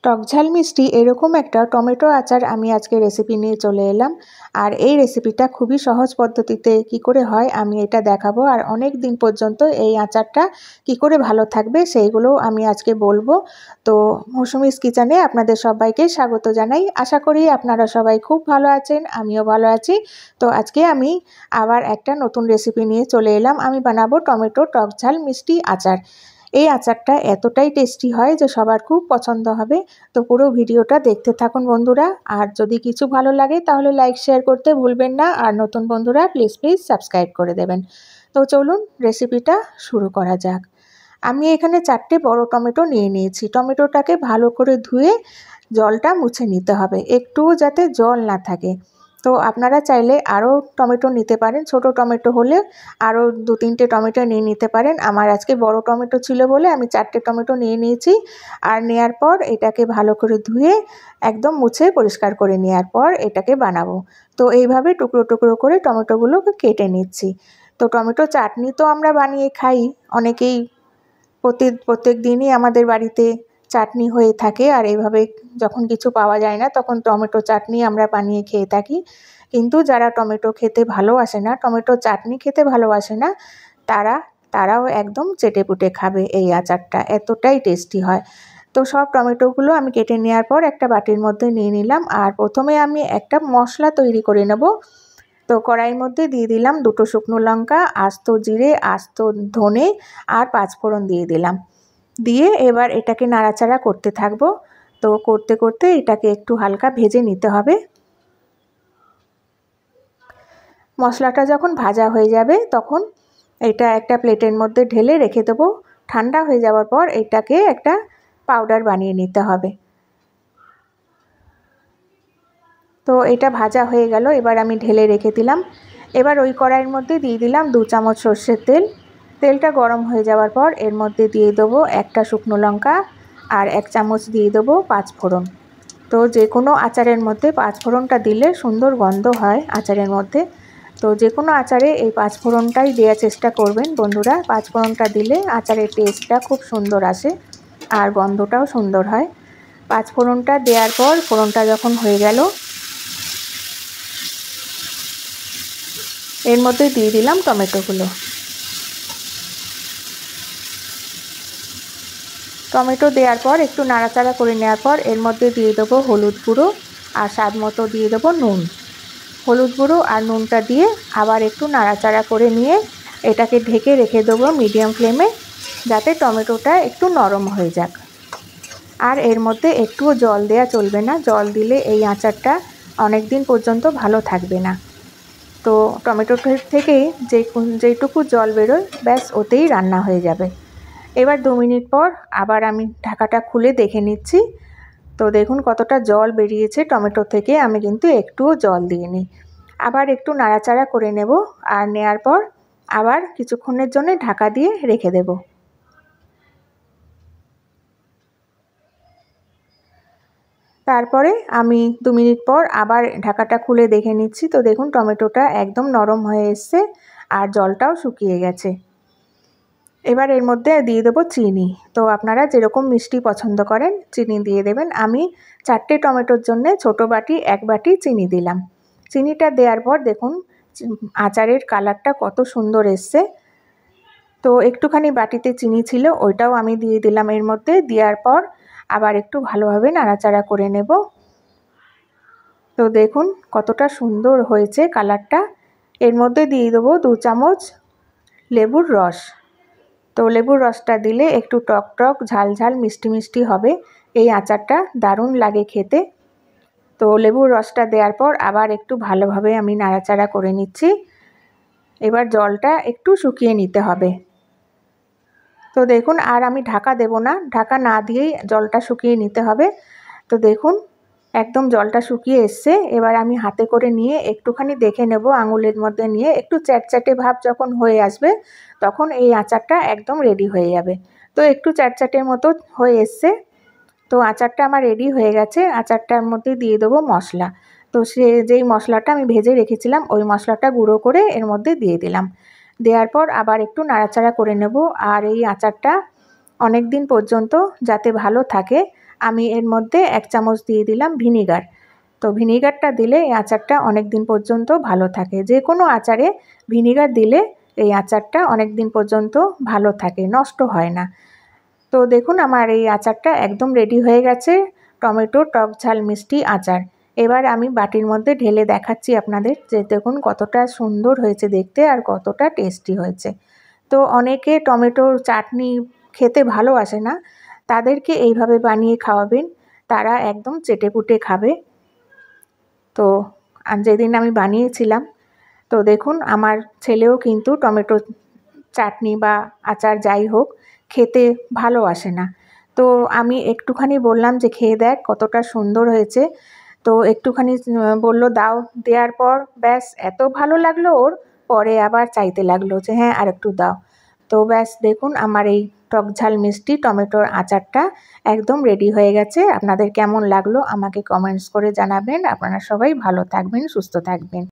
টকঝাল মিষ্টি এরকম একটা টমেটো আচার আমি আজকে রেসিপি নিয়ে চলে এলাম। আর এই রেসিপিটা খুবই সহজ পদ্ধতিতে কি করে হয় আমি এটা দেখাবো। আর অনেক দিন পর্যন্ত এই আচারটা কি করে ভালো থাকবে সেইগুলোও আমি আজকে বলবো। তো মৌসুমিস কিচেনে আপনাদের সবাইকে স্বাগত জানাই। আশা করি আপনারা সবাই খুব ভালো আছেন, আমিও ভালো আছি। তো আজকে আমি আবার একটা নতুন রেসিপি নিয়ে চলে এলাম। আমি বানাবো টমেটো টকঝাল মিষ্টি আচার। এই আচারটা এতটাই টেস্টি হয় যে সবার খুব পছন্দ হবে। তো পুরো ভিডিওটা দেখতে থাকুন বন্ধুরা। আর যদি কিছু ভালো লাগে তাহলে লাইক শেয়ার করতে ভুলবেন না। আর নতুন বন্ধুরা প্লিজ সাবস্ক্রাইব করে দেবেন। তো চলুন রেসিপিটা শুরু করা যাক। আমি এখানে 4টে বড় টমেটো নিয়ে নিয়েছি। টমেটোটাকে ভালো করে ধুয়ে জলটা মুছে নিতে হবে, একটুও যাতে জল না থাকে। তো আপনারা চাইলে আরও টমেটো নিতে পারেন, ছোট টমেটো হলে আরও 2-3টে টমেটো নিয়ে নিতে পারেন। আমার আজকে বড় টমেটো ছিল বলে আমি 4টে টমেটো নিয়ে নিয়েছি। আর নেয়ার পর এটাকে ভালো করে ধুয়ে একদম মুছে পরিষ্কার করে নেওয়ার পর এটাকে বানাবো। তো এইভাবে টুকরো টুকরো করে টমেটোগুলোকে কেটে নিচ্ছি। তো টমেটো চাটনি তো আমরা বানিয়ে খাই অনেকেই, প্রত্যেক দিনই আমাদের বাড়িতে চাটনি হয়ে থাকে। আর এইভাবে যখন কিছু পাওয়া যায় না তখন টমেটো চাটনি আমরা বানিয়ে খেয়ে থাকি। কিন্তু যারা টমেটো খেতে ভালোবাসে না, টমেটো চাটনি খেতে ভালোবাসে না, তারাও একদম চেটেপুটে খাবে এই আচারটা, এতটাই টেস্টি হয়। তো সব টমেটোগুলো আমি কেটে নেওয়ার পর একটা বাটির মধ্যে নিয়ে নিলাম। আর প্রথমে আমি একটা মশলা তৈরি করে নেব। তো কড়াইয়ের মধ্যে দিয়ে দিলাম 2টো শুকনো লঙ্কা, আস্ত জিরে, আস্ত ধনে আর 5 ফোড়ন দিয়ে দিলাম। দিয়ে এবার এটাকে নাড়াচাড়া করতে থাকবো। তো করতে করতে এটাকে একটু হালকা ভেজে নিতে হবে। মশলাটা যখন ভাজা হয়ে যাবে তখন এটা একটা প্লেটের মধ্যে ঢেলে রেখে দেবো। ঠান্ডা হয়ে যাওয়ার পর এটাকে একটা পাউডার বানিয়ে নিতে হবে। তো এটা ভাজা হয়ে গেল, এবার আমি ঢেলে রেখে দিলাম। এবার ওই কড়াইয়ের মধ্যে দিয়ে দিলাম 2 চামচ সর্ষের তেল। তেলটা গরম হয়ে যাওয়ার পর এর মধ্যে দিয়ে দেবো একটা শুকনো লঙ্কা আর 1 চামচ দিয়ে দেবো 5 ফোড়ন। তো যে কোনো আচারের মধ্যে 5 ফোড়নটা দিলে সুন্দর গন্ধ হয় আচারের মধ্যে। তো যে কোনো আচারে এই 5 ফোড়নটাই দেওয়ার চেষ্টা করবেন বন্ধুরা। 5 ফোড়নটা দিলে আচারের টেস্টটা খুব সুন্দর আসে আর গন্ধটাও সুন্দর হয়। 5 ফোড়নটা দেওয়ার পর ফোড়নটা যখন হয়ে গেল এর মধ্যে দিয়ে দিলাম টমেটোগুলো। টমেটো দেওয়ার পর একটু নাড়াচাড়া করে নেওয়ার পর এর মধ্যে দিয়ে দেবো হলুদ গুঁড়ো আর স্বাদ মতো দিয়ে দেবো নুন। হলুদ গুঁড়ো আর নুনটা দিয়ে আবার একটু নাড়াচাড়া করে নিয়ে এটাকে ঢেকে রেখে দেবো মিডিয়াম ফ্লেমে, যাতে টমেটোটা একটু নরম হয়ে যাক। আর এর মধ্যে একটুও জল দেওয়া চলবে না, জল দিলে এই আচারটা অনেক দিন পর্যন্ত ভালো থাকবে না। তো টমেটোর থেকেই যেইটুকু জল বেরোয় ব্যাস ওতেই রান্না হয়ে যাবে। এবার 2 মিনিট পর আবার আমি ঢাকাটা খুলে দেখে নিচ্ছি। তো দেখুন কতটা জল বেরিয়েছে টমেটো থেকে, আমি কিন্তু একটুও জল দিইনি। আবার একটু নাড়াচাড়া করে নেব আর নেয়ার পর আবার কিছুক্ষণের জন্য ঢাকা দিয়ে রেখে দেব। তারপরে আমি 2 মিনিট পর আবার ঢাকাটা খুলে দেখে নিচ্ছি। তো দেখুন টমেটোটা একদম নরম হয়ে এসছে আর জলটাও শুকিয়ে গেছে। এবার এর মধ্যে দিয়ে দেবো চিনি। তো আপনারা যেরকম মিষ্টি পছন্দ করেন চিনি দিয়ে দেবেন। আমি 4টে টমেটোর জন্য ছোটো বাটি 1 বাটি চিনি দিলাম। চিনিটা দেওয়ার পর দেখুন আচারের কালারটা কত সুন্দর এসছে। তো একটুখানি বাটিতে চিনি ছিল, ওইটাও আমি দিয়ে দিলাম এর মধ্যে। দেওয়ার পর আবার একটু ভালোভাবে নাড়াচাড়া করে নেব। তো দেখুন কতটা সুন্দর হয়েছে কালারটা। এর মধ্যে দিয়ে দেবো 2 চামচ লেবুর রস। তো লেবুর রসটা দিলে একটু টক টক ঝাল ঝাল মিষ্টি মিষ্টি হবে, এই আচারটা দারুণ লাগে খেতে। তো লেবুর রসটা দেওয়ার পর আবার একটু ভালোভাবে আমি নাড়াচাড়া করে নিচ্ছি। এবার জলটা একটু শুকিয়ে নিতে হবে। তো দেখুন আর আমি ঢাকা দেব না, ঢাকা না দিয়েই জলটা শুকিয়ে নিতে হবে। তো দেখুন একদম জলটা শুকিয়ে এসছে। এবার আমি হাতে করে নিয়ে একটুখানি দেখে নেব, আঙুলের মধ্যে নিয়ে একটু চ্যাটচ্যাটে ভাব যখন হয়ে আসবে তখন এই আচারটা একদম রেডি হয়ে যাবে। তো একটু চ্যাটচ্যাটের মতো হয়ে এসছে। তো আচারটা আমার রেডি হয়ে গেছে। আচারটার মধ্যে দিয়ে দেবো মশলা। তো যেই মশলাটা আমি ভেজে রেখেছিলাম ওই মশলাটা গুঁড়ো করে এর মধ্যে দিয়ে দিলাম। দেওয়ার পর আবার একটু নাড়াচাড়া করে নেব। আর এই আচারটা অনেক দিন পর্যন্ত যাতে ভালো থাকে আমি এর মধ্যে 1 চামচ দিয়ে দিলাম ভিনিগার। তো ভিনিগারটা দিলে এই আচারটা অনেক দিন পর্যন্ত ভালো থাকে। যে কোনো আচারে ভিনিগার দিলে এই আচারটা অনেক দিন পর্যন্ত ভালো থাকে, নষ্ট হয় না। তো দেখুন আমার এই আচারটা একদম রেডি হয়ে গেছে, টমেটো টক ঝাল মিষ্টি আচার। এবার আমি বাটির মধ্যে ঢেলে দেখাচ্ছি আপনাদের যে দেখুন কতটা সুন্দর হয়েছে দেখতে আর কতটা টেস্টি হয়েছে। তো অনেকে টমেটোর চাটনি খেতে ভালোবাসে না, তাদেরকে এইভাবে বানিয়ে খাওয়াবেন, তারা একদম চেটেপুটে খাবে। তো যেদিন আমি বানিয়েছিলাম, তো দেখুন আমার ছেলেও কিন্তু টমেটো চাটনি বা আচার যাই হোক খেতে ভালোবাসে না। তো আমি একটুখানি বললাম যে খেয়ে দেখ কতটা সুন্দর হয়েছে। তো একটুখানি বলল দাও, দেওয়ার পর ব্যাস এত ভালো লাগলো ওর, পরে আবার চাইতে লাগলো যে হ্যাঁ আরেকটু দাও। তো ব্যাস দেখুন আমার এই টক ঝাল মিষ্টি টমেটোর আচারটা একদম রেডি হয়ে গেছে। আপনাদের কেমন লাগলো আমাকে কমেন্টস করে জানাবেন। আপনারা সবাই ভালো থাকবেন, সুস্থ থাকবেন।